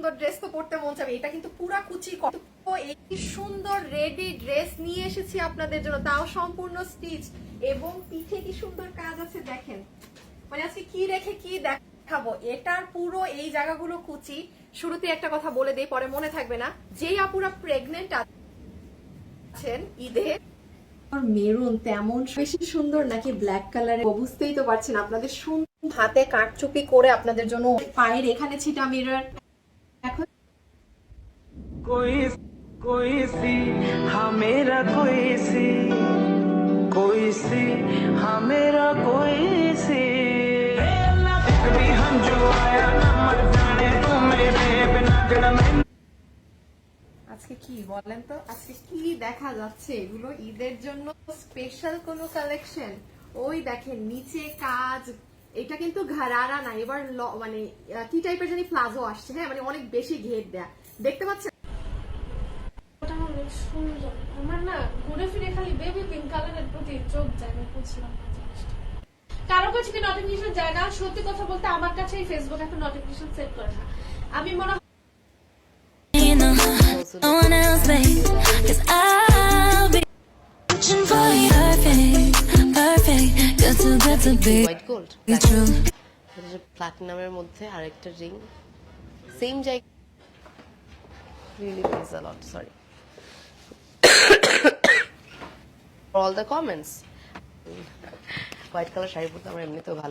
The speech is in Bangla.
সুন্দর ড্রেস তো পরতে মন চাবে। এটা কিন্তু পুরা কুচি এই সুন্দর রেডি ড্রেস নিয়ে এসেছি আপনাদের জন্য, তাও সম্পূর্ণ স্টিচ এবং পিঠে কি সুন্দর কাজ আছে দেখেন। মানে আজকে কি রেখে কি দেখাবো, এটার পুরো এই জায়গাগুলো কুচি। শুরুতে একটা কথা বলে দেই, পরে মনে থাকবে না। যেই আপুরা প্রেগনেন্ট আছেন, ঈদে মেরুন তেমন বেশি সুন্দর নাকি ব্ল্যাক কালারে বুঝতেই তো পারছেন। আপনাদের সুন্দর হাতে কাটচুপি করে আপনাদের জন্য পায়ের এখানে ছিটা মিরর। এখন कोई सी हाँ मेरा कोई सी हाँ मेरा कोई सी भी हम जो आया ना मर जाने तू मेरे बिना जड़ा मैं। আজকে কি বলেন তো, আজকে কি দেখা যাচ্ছে? এগুলো ঈদের জন্য স্পেশাল কোনো কালেকশন? ওই দেখেন নিচে কাজ, এটা কিন্তু ঘাড়ারা না, এবার মানে কি টাইপের জানি প্লাজো আসছে। হ্যাঁ মানে অনেক বেশি ঘের দেয়া, দেখতে পাচ্ছেন? সুন্দর। আমার না ঘুরে ফিরে খালি বেবি পিঙ্ক কালারের প্রতি চোখ যায়, আমি বুঝলাম না জিনিসটা। কারো কাছে কি নোটিফিকেশন যায় না? সত্যি কথা বলতে আমার কাছে এই ফেসবুক একটা নোটিফিকেশন সেট করে না। আমি মনে No one else, babe, 'cause I'll be searching for you. Perfect, good to be white gold true. প্লাটিনামের মধ্যে আরেকটা রিং সেম জায়গা। Really miss a lot, sorry for all the comments. White colour sari পরতে আমার এমনিতেও ভালো